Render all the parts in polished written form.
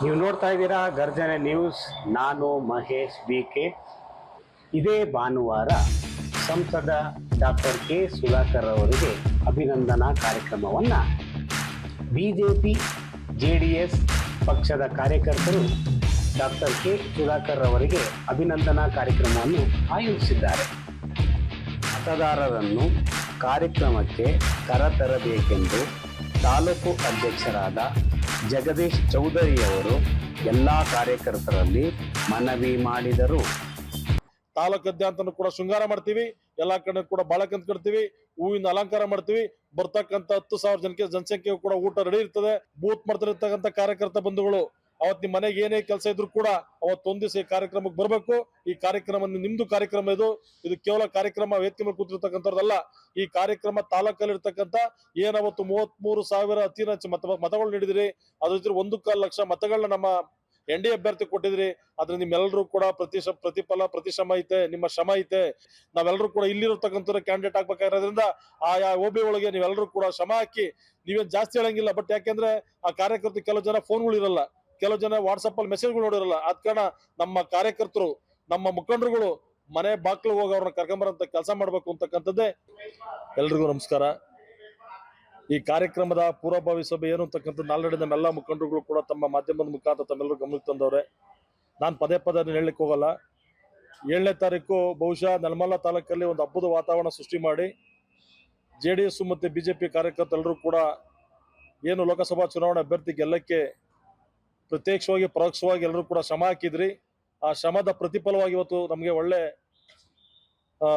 ನೀವು ನೋಡ್ತಾ ಇದ್ದೀರಾ ಗರ್ಜನೆ ನ್ಯೂಸ್. ನಾನು ಮಹೇಶ್ BK. ಇದೇ ಭಾನುವಾರ ಸಂಸದ ಡಾಕ್ಟರ್ ಕೆ ಸುಧಾಕರ್ ಅವರಿಗೆ ಅಭಿನಂದನಾ ಕಾರ್ಯಕ್ರಮವನ್ನು BJP JDS ಪಕ್ಷದ ಕಾರ್ಯಕರ್ತರು ಡಾಕ್ಟರ್ ಕೆ ಸುಧಾಕರ್ ಅವರಿಗೆ ಅಭಿನಂದನಾ ಕಾರ್ಯಕ್ರಮವನ್ನು ಆಯೋಜಿಸಿದ್ದಾರೆ. ಮತದಾರರನ್ನು ಕಾರ್ಯಕ್ರಮಕ್ಕೆ ಕರೆತರಬೇಕೆಂದು ತಾಲೂಕು ಅಧ್ಯಕ್ಷರಾದ ಜಗದೀಶ್ ಚೌಧರಿ ಅವರು ಎಲ್ಲ ಕಾರ್ಯಕರ್ತರಲ್ಲಿ ಮನವಿ ಮಾಡಿದರು. ತಾಲೂಕಾದ್ಯಂತ ಕೂಡ ಶೃಂಗಾರ ಮಾಡ್ತೀವಿ, ಎಲ್ಲಾ ಕಡೆ ಕೂಡ ಬಾಳಕಂತ ಕಟ್ತೀವಿ, ಹೂವಿನ ಅಲಂಕಾರ ಮಾಡ್ತೀವಿ. ಬರ್ತಕ್ಕಂಥ 10,000 ಜನಸಂಖ್ಯೆ ಕೂಡ ಊಟ ರೆಡಿ ಇರ್ತದೆ. ಬೂತ್ ಮಾಡ್ತಿರ್ತಕ್ಕಂಥ ಕಾರ್ಯಕರ್ತ ಬಂಧುಗಳು ಅವತ್ ನಿಮ್ ಮನೆಗೆ ಏನೇ ಕೆಲಸ ಇದ್ರು ಕೂಡ ಅವತ್ತೊಂದ್ ದಿವಸ ಈ ಕಾರ್ಯಕ್ರಮಕ್ಕೆ ಬರ್ಬೇಕು. ಈ ಕಾರ್ಯಕ್ರಮ ನಿಮ್ದು ಕಾರ್ಯಕ್ರಮ ಇದು ಕೇವಲ ಕಾರ್ಯಕ್ರಮ ವೇದಿಕೆ ಮೇಲೆ ಕೂತಿರ್ತಕ್ಕಂಥದ್ದಲ್ಲ. ಈ ಕಾರ್ಯಕ್ರಮ ತಾಲೂಕಲ್ಲಿ ಇರ್ತಕ್ಕಂಥ ಏನವತ್ತು 33,000 ಅತಿ ಹೆಚ್ಚು ಮತಗಳು ನೀಡಿದ್ರಿ. ಅದ್ರ ಜೊತೆ 1.25 ಲಕ್ಷ ಮತಗಳನ್ನ ನಮ್ಮ NDA ಅಭ್ಯರ್ಥಿ ಕೊಟ್ಟಿದ್ರಿ. ಆದ್ರೆ ನಿಮ್ಮೆಲ್ಲರೂ ಕೂಡ ಪ್ರತಿಫಲ ಪ್ರತಿಶ್ರಮ ಐತೆ, ನಿಮ್ಮ ಶ್ರಮ ಐತೆ. ನಾವೆಲ್ಲರೂ ಕೂಡ ಇಲ್ಲಿರತಕ್ಕಂಥ ಕ್ಯಾಂಡಿಡೇಟ್ ಆಗ್ಬೇಕಾಗಿರೋದ್ರಿಂದ ಆಯಾ OB ಒಳಗೆ ನೀವೆಲ್ಲರೂ ಕೂಡ ಶ್ರಮ ಹಾಕಿ. ನೀವೇನ್ ಜಾಸ್ತಿ ಹೇಳಂಗಿಲ್ಲ, ಬಟ್ ಯಾಕೆಂದ್ರೆ ಆ ಕಾರ್ಯಕರ್ತರು ಕೆಲವು ಜನ ಫೋನ್ಗಳು ಇರಲ್ಲ, ಕೆಲವು ಜನ ವಾಟ್ಸಪ್ ಅಲ್ಲಿ ಮೆಸೇಜ್ಗಳು ನೋಡಿರಲ್ಲ. ಅದ್ ಕಾರಣ ನಮ್ಮ ಕಾರ್ಯಕರ್ತರು, ನಮ್ಮ ಮುಖಂಡರುಗಳು ಮನೆ ಬಾಕ್ಲು ಹೋಗಿ ಅವ್ರನ್ನ ಕರ್ಕೊಂಬರಂತ ಕೆಲಸ ಮಾಡ್ಬೇಕು ಅಂತಕ್ಕಂಥದ್ದೇ. ಎಲ್ರಿಗೂ ನಮಸ್ಕಾರ. ಈ ಕಾರ್ಯಕ್ರಮದ ಪೂರ್ವಭಾವಿ ಸಭೆ ಏನು ಅಂತಕ್ಕಂಥ ನಾಲ್ಕಡೆ ನಮ್ಮೆಲ್ಲ ಮುಖಂಡರುಗಳು ಕೂಡ ತಮ್ಮ ಮಾಧ್ಯಮದ ಮುಖಾಂತರ ತಮ್ಮೆಲ್ಲರೂ ಗಮನಕ್ಕೆ ತಂದವ್ರೆ. ನಾನು ಪದೇ ಹೇಳಲಿಕ್ಕೆ ಹೋಗಲ್ಲ. 7ನೇ ತಾರೀಕು ಬಹುಶಃ ನೆಲಮಂಗಲ ತಾಲೂಕಲ್ಲಿ ಒಂದು ಹಬ್ಬದ ವಾತಾವರಣ ಸೃಷ್ಟಿ ಮಾಡಿ JDS ಮತ್ತು BJP ಕಾರ್ಯಕರ್ತರೆಲ್ಲರೂ ಕೂಡ ಏನು ಲೋಕಸಭಾ ಚುನಾವಣಾ ಅಭ್ಯರ್ಥಿ ಗೆಲ್ಲಕ್ಕೆ ಪ್ರತ್ಯಕ್ಷವಾಗಿ ಪರೋಕ್ಷವಾಗಿ ಎಲ್ಲರೂ ಕೂಡ ಶ್ರಮ ಹಾಕಿದ್ರಿ. ಆ ಶ್ರಮದ ಪ್ರತಿಫಲವಾಗಿ ಇವತ್ತು ನಮಗೆ ಒಳ್ಳೆ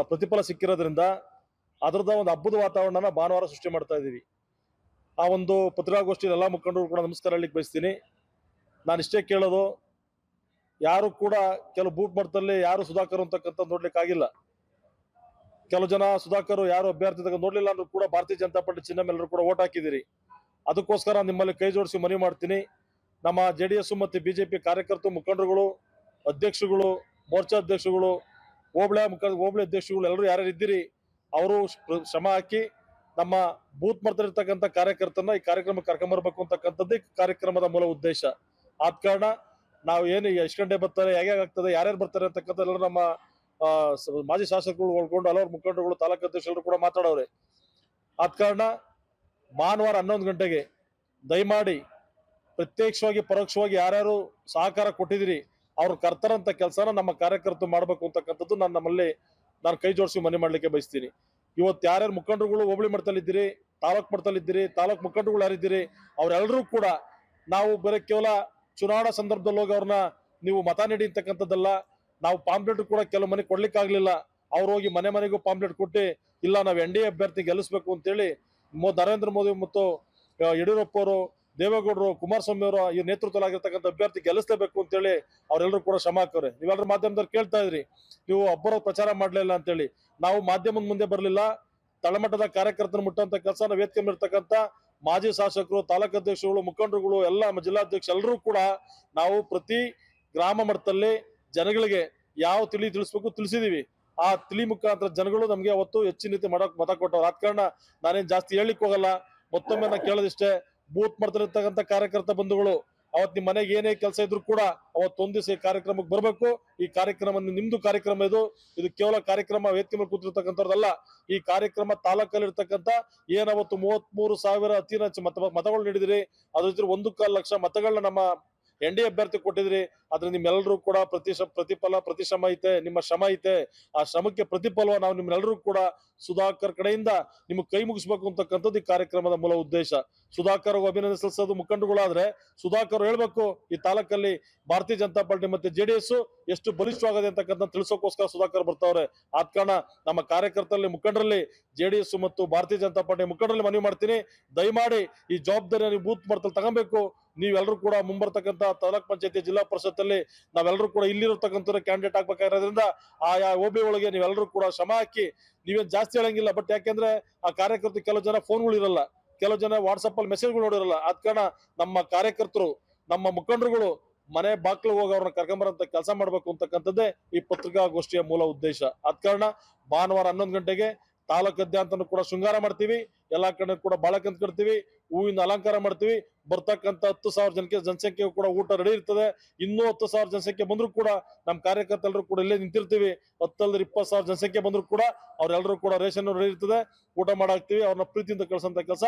ಪ್ರತಿಫಲ ಸಿಕ್ಕಿರೋದ್ರಿಂದ ಅದರದ ಒಂದು ಹಬ್ಬದ ವಾತಾವರಣನ ಭಾನುವಾರ ಸೃಷ್ಟಿ ಮಾಡ್ತಾ ಇದ್ದೀವಿ. ಆ ಒಂದು ಪತ್ರಿಕಾಗೋಷ್ಠಿ ಎಲ್ಲ ಮುಖಂಡರು ಕೂಡ ನಮಸ್ಕಾರ ಹೇಳಲಿಕ್ಕೆ ಬಯಸ್ತೀನಿ. ನಾನು ಇಷ್ಟೇ ಕೇಳೋದು, ಯಾರು ಕೂಡ ಕೆಲವು ಬೂತ್ ಮಟ್ಟದಲ್ಲಿ ಯಾರು ಸುಧಾಕರ್ ಅಂತಕ್ಕಂಥ ನೋಡ್ಲಿಕ್ಕಾಗಿಲ್ಲ. ಕೆಲವು ಜನ ಸುಧಾಕರ್ ಯಾರು ಅಭ್ಯರ್ಥಿ ನೋಡ್ಲಿಲ್ಲ ಅಂದ್ರೂ ಕೂಡ ಭಾರತೀಯ ಜನತಾ ಪಾರ್ಟಿ ಚಿಹ್ನೆ ಮೇಲೆಲ್ಲರೂ ಕೂಡ ಓಟ್ ಹಾಕಿದಿರಿ. ಅದಕ್ಕೋಸ್ಕರ ನಿಮ್ಮಲ್ಲಿ ಕೈ ಜೋಡಿಸಿ ಮನವಿ ಮಾಡ್ತೀನಿ. ನಮ್ಮ JDS ಮತ್ತು BJP ಕಾರ್ಯಕರ್ತರು, ಮುಖಂಡರುಗಳು, ಅಧ್ಯಕ್ಷರುಗಳು, ಮೋರ್ಚಾ ಅಧ್ಯಕ್ಷರುಗಳು, ಹೋಬಳಿ ಅಧ್ಯಕ್ಷರುಗಳು ಎಲ್ಲರೂ ಯಾರ್ಯಾರು ಇದ್ದೀರಿ ಅವರು ಶ್ರಮ ಹಾಕಿ ನಮ್ಮ ಬೂತ್ ಮಾಡ್ತಿರ್ತಕ್ಕಂಥ ಕಾರ್ಯಕರ್ತರನ್ನ ಈ ಕಾರ್ಯಕ್ರಮಕ್ಕೆ ಕರ್ಕೊಂಬರ್ಬೇಕು ಅಂತಕ್ಕಂಥದ್ದೇ ಕಾರ್ಯಕ್ರಮದ ಮೂಲ ಉದ್ದೇಶ. ಆದ ಕಾರಣ ನಾವು ಏನು ಎಷ್ಟು ಗಂಟೆ ಬರ್ತಾರೆ, ಹೇಗೆ ಆಗ್ತದೆ, ಯಾರ್ಯಾರು ಬರ್ತಾರೆ ಅಂತಕ್ಕಂಥ ನಮ್ಮ ಮಾಜಿ ಶಾಸಕರು ಒಳ್ಕೊಂಡು ಹಲವಾರು ಮುಖಂಡರುಗಳು, ತಾಲೂಕು ಅಧ್ಯಕ್ಷರು ಕೂಡ ಮಾತಾಡೋರೆ. ಆದ ಕಾರಣ ಭಾನುವಾರ 11 ಗಂಟೆಗೆ ದಯಮಾಡಿ ಪ್ರತ್ಯಕ್ಷವಾಗಿ ಪರೋಕ್ಷವಾಗಿ ಯಾರ್ಯಾರು ಸಹಕಾರ ಕೊಟ್ಟಿದಿರಿ ಅವ್ರು ಕರ್ತಾರಂತ ಕೆಲಸನ ನಮ್ಮ ಕಾರ್ಯಕರ್ತರು ಮಾಡ್ಬೇಕು ಅಂತಕ್ಕಂಥದ್ದು ನಾನು ಕೈ ಜೋಡಿಸಿ ಮನವಿ ಮಾಡ್ಲಿಕ್ಕೆ ಬಯಸ್ತೀನಿ. ಇವತ್ತು ಯಾರ್ಯಾರು ಮುಖಂಡರುಗಳು ಹೋಬಳಿ ಮಟ್ಟದಲ್ಲಿದ್ದೀರಿ, ತಾಲೂಕು ಮಟ್ಟದಲ್ಲಿದ್ದೀರಿ, ತಾಲೂಕು ಮುಖಂಡರುಗಳು ಯಾರಿದ್ದೀರಿ ಅವರೆಲ್ಲರೂ ಕೂಡ ನಾವು ಬರೀ ಕೇವಲ ಚುನಾವಣಾ ಸಂದರ್ಭದಲ್ಲಿ ಹೋಗಿ ಅವ್ರನ್ನ ನೀವು ಮತ ನೀಡಿ ಅಂತಕ್ಕಂಥದ್ದಲ್ಲ. ನಾವು ಪಾಂಪ್ಲೆಟ್ ಕೂಡ ಕೆಲವು ಮನೆ ಕೊಡ್ಲಿಕ್ಕಾಗ್ಲಿಲ್ಲ, ಅವ್ರು ಹೋಗಿ ಮನೆಗೂ ಪಾಂಪ್ಲೆಟ್ ಕೊಟ್ಟು ಇಲ್ಲ ನಾವು NDA ಅಭ್ಯರ್ಥಿ ಗೆಲ್ಲಿಸ್ಬೇಕು ಅಂತೇಳಿ ನರೇಂದ್ರ ಮೋದಿ ಮತ್ತು ಯಡಿಯೂರಪ್ಪ ಅವರು, ದೇವೇಗೌಡರು, ಕುಮಾರಸ್ವಾಮಿ ಅವರು ಈ ನೇತೃತ್ವದಲ್ಲಿರ್ತಕ್ಕಂಥ ಅಭ್ಯರ್ಥಿ ಗೆಲ್ಲಿಸಲೇಬೇಕು ಅಂತೇಳಿ ಅವರೆಲ್ಲರೂ ಕೂಡ ಶ್ರಮ ಹಾಕೋರೆ. ನೀವೆಲ್ಲರೂ ಮಾಧ್ಯಮದವ್ರು ಕೇಳ್ತಾ ಇದ್ರಿ, ನೀವು ಒಬ್ಬರ ಪ್ರಚಾರ ಮಾಡ್ಲಿಲ್ಲ ಅಂತೇಳಿ. ನಾವು ಮಾಧ್ಯಮದ ಮುಂದೆ ಬರಲಿಲ್ಲ, ತಳಮಟ್ಟದ ಕಾರ್ಯಕರ್ತನ ಮುಟ್ಟಂತ ಕೆಲಸ ವೇದಿಕೆ ಇರ್ತಕ್ಕಂಥ ಮಾಜಿ ಶಾಸಕರು, ತಾಲೂಕು ಅಧ್ಯಕ್ಷರುಗಳು, ಮುಖಂಡರುಗಳು, ಎಲ್ಲ ಜಿಲ್ಲಾಧ್ಯಕ್ಷ ಎಲ್ಲರೂ ಕೂಡ ನಾವು ಪ್ರತಿ ಗ್ರಾಮ ಮಟ್ಟದಲ್ಲಿ ಜನಗಳಿಗೆ ಯಾವ ತಿಳಿಸ್ಬೇಕು ತಿಳಿಸಿದೀವಿ. ಆ ತಿಳಿ ಮುಖಾಂತರ ಜನಗಳು ನಮ್ಗೆ ಅವತ್ತು ಹೆಚ್ಚಿನ ರೀತಿ ಮಾಡಕ್ ಮತ ಕೊಟ್ಟವ್ರು. ಆದ ಕಾರಣ ನಾನೇನ್ ಜಾಸ್ತಿ ಹೇಳಿಕ್ ಹೋಗಲ್ಲ. ಮತ್ತೊಮ್ಮೆ ನಾನು ಕೇಳೋದಿಷ್ಟೇ, ಬೂತ್ ಮಾಡ್ತಿರ್ತಕ್ಕಂಥ ಕಾರ್ಯಕರ್ತ ಬಂಧುಗಳು ಅವತ್ ನಿಮ್ ಮನೆಗೆ ಏನೇ ಕೆಲಸ ಇದ್ರು ಕೂಡ ಅವತ್ತೊಂದ್ ದಿವಸ ಈ ಕಾರ್ಯಕ್ರಮಕ್ಕೆ ಬರ್ಬೇಕು. ಈ ಕಾರ್ಯಕ್ರಮ ನಿಮ್ದು ಕಾರ್ಯಕ್ರಮ ಇದು ಕೇವಲ ಕಾರ್ಯಕ್ರಮ ವೇದಿಕೆ ಮೇಲೆ ಕೂತಿರ್ತಕ್ಕಂಥದ್ದಲ್ಲ. ಈ ಕಾರ್ಯಕ್ರಮ ತಾಲೂಕಲ್ಲಿ ಇರ್ತಕ್ಕಂಥ ಏನವತ್ತು 33,000 ಅತಿ ಹೆಚ್ಚು ಮತಗಳು ನೀಡಿದ್ರಿ. ಅದ್ರ ಜೊತೆ 1.25 ಲಕ್ಷ ಮತಗಳನ್ನ ನಮ್ಮ NDA ಅಭ್ಯರ್ಥಿ ಕೊಟ್ಟಿದ್ರಿ. ಆದ್ರೆ ನಿಮ್ಮೆಲ್ಲರೂ ಕೂಡ ಪ್ರತಿಫಲ ಪ್ರತಿಶ್ರಮ ಐತೆ, ನಿಮ್ಮ ಶ್ರಮ ಐತೆ. ಆ ಶ್ರಮಕ್ಕೆ ಪ್ರತಿಫಲ ನಾವು ನಿಮ್ಮೆಲ್ಲರೂ ಕೂಡ ಸುಧಾಕರ್ ಕಡೆಯಿಂದ ನಿಮ್ಗೆ ಕೈ ಮುಗಿಸ್ಬೇಕು ಅಂತಕ್ಕಂಥದ್ದು ಈ ಕಾರ್ಯಕ್ರಮದ ಮೂಲ ಉದ್ದೇಶ. ಸುಧಾಕರ್ ಅಭಿನಂದನೆ ಸಲ್ಲಿಸೋದು ಮುಖಂಡರುಗಳಾದ್ರೆ ಸುಧಾಕರ್ ಹೇಳ್ಬೇಕು ಈ ತಾಲೂಕಲ್ಲಿ ಭಾರತೀಯ ಜನತಾ ಪಾರ್ಟಿ ಮತ್ತೆ JDS ಎಷ್ಟು ಬಲಿಷ್ಠವಾಗದೆ ಅಂತಕ್ಕಂಥ ತಿಳಿಸೋಕೋಸ್ಕರ ಸುಧಾಕರ್ ಬರ್ತಾವ್ರೆ. ಆದ ಕಾರಣ ನಮ್ಮ ಕಾರ್ಯಕರ್ತರಲ್ಲಿ, ಮುಖಂಡರಲ್ಲಿ, JDS ಮತ್ತು ಭಾರತೀಯ ಜನತಾ ಪಾರ್ಟಿ ಮುಖಂಡರಲ್ಲಿ ಮನವಿ ಮಾಡ್ತೀನಿ, ದಯಮಾಡಿ ಈ ಜವಾಬ್ದಾರಿ ನೀವು ಬೂತ್ ಮಟ್ಟದಲ್ಲಿ ತಗೊಬೇಕು. ನೀವೆಲ್ಲರೂ ಕೂಡ ಮುಂಬರ್ತಕ್ಕಂಥ ತಾಲೂಕ್ ಪಂಚಾಯತಿ, ಜಿಲ್ಲಾ ಪರಿಷತ್ ಅಲ್ಲಿ ನಾವೆಲ್ಲರೂ ಕೂಡ ಇಲ್ಲಿರತಕ್ಕಂಥ ಕ್ಯಾಂಡಿಡೇಟ್ ಆಗ್ಬೇಕಾಗಿರೋದ್ರಿಂದ ಆಯಾ OB ಒಳಗೆ ನೀವೆಲ್ಲರೂ ಕೂಡ ಶ್ರಮ ಹಾಕಿ. ನೀವೇನ್ ಜಾಸ್ತಿ ಹೇಳಂಗಿಲ್ಲ, ಬಟ್ ಯಾಕೆಂದ್ರೆ ಆ ಕಾರ್ಯಕರ್ತರು ಕೆಲವು ಜನ ಫೋನ್ಗಳು ಇರಲ್ಲ, ಕೆಲವು ಜನ ವಾಟ್ಸಪ್ ಅಲ್ಲಿ ಮೆಸೇಜ್ಗಳು ನೋಡಿರಲ್ಲ. ಆದ ಕಾರಣ ನಮ್ಮ ಕಾರ್ಯಕರ್ತರು, ನಮ್ಮ ಮುಖಂಡರುಗಳು ಮನೆ ಬಾಕ್ಲು ಹೋಗಿ ಅವ್ರನ್ನ ಕರ್ಕೊಂಬರಂತ ಕೆಲಸ ಮಾಡ್ಬೇಕು ಅಂತಕ್ಕಂಥದ್ದೇ ಈ ಪತ್ರಿಕಾಗೋಷ್ಠಿಯ ಮೂಲ ಉದ್ದೇಶ. ಆದ ಕಾರಣ ಭಾನುವಾರ 11 ಗಂಟೆಗೆ ತಾಲೂಕಾದ್ಯಂತನೂ ಕೂಡ ಶೃಂಗಾರ ಮಾಡ್ತೀವಿ. ಎಲ್ಲಾ ಕಡೆ ಕೂಡ ಬಾಳಕ್ ಅಂತ ಕಟ್ತೀವಿ, ಹೂವಿನ ಅಲಂಕಾರ ಮಾಡ್ತೀವಿ. ಬರ್ತಕ್ಕಂತ 10,000 ಜನಕ್ಕೆ ಜನಸಂಖ್ಯೆ ಕೂಡ ಊಟ ರೆಡಿ ಇರ್ತದೆ. ಇನ್ನೂ 10,000 ಜನಸಂಖ್ಯೆ ಬಂದ್ರು ಕೂಡ ನಮ್ಮ ಕಾರ್ಯಕರ್ತರು ಕೂಡ ಇಲ್ಲೇ ನಿಂತಿರ್ತೀವಿ. 10 20,000 ಜನಸಂಖ್ಯೆ ಬಂದ್ರು ಕೂಡ ಅವ್ರೆಲ್ಲರೂ ಕೂಡ ರೇಷನ್ ರೆಡಿ ಇರ್ತದೆ, ಊಟ ಮಾಡಾಕ್ತಿವಿ. ಅವ್ರನ್ನ ಪ್ರೀತಿಯಿಂದ ಕಳ್ಸಂತ ಕೆಲಸ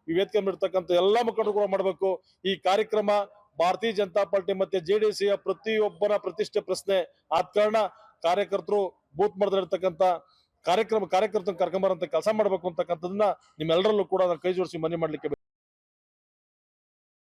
ಈ ವೇದಿಕೆ ಇರ್ತಕ್ಕಂಥ ಎಲ್ಲಾ ಮುಖಂಡರು ಕೂಡ ಮಾಡಬೇಕು. ಈ ಕಾರ್ಯಕ್ರಮ ಭಾರತೀಯ ಜನತಾ ಪಾರ್ಟಿ ಮತ್ತೆ ಜೆಡಿಎಸ್ ಪ್ರತಿಯೊಬ್ಬರ ಪ್ರತಿಷ್ಠೆ ಪ್ರಶ್ನೆ ಆದ ಕಾರಣ ಕಾರ್ಯಕರ್ತರು ಬೂತ್ ಮಟ್ಟದಲ್ಲಿರ್ತಕ್ಕಂಥ ಕಾರ್ಯಕರ್ತನ ಕರ್ಕೊಂಬರಂತ ಕೆಲಸ ಮಾಡ್ಬೇಕು ಅಂತಕ್ಕಂಥದನ್ನ ನಿಮ್ಮೆಲ್ಲರಲ್ಲೂ ಕೂಡ ನಾನು ಕೈ ಜೋಡಿಸಿ ಮನವಿ ಮಾಡ್ಲಿಕ್ಕೆ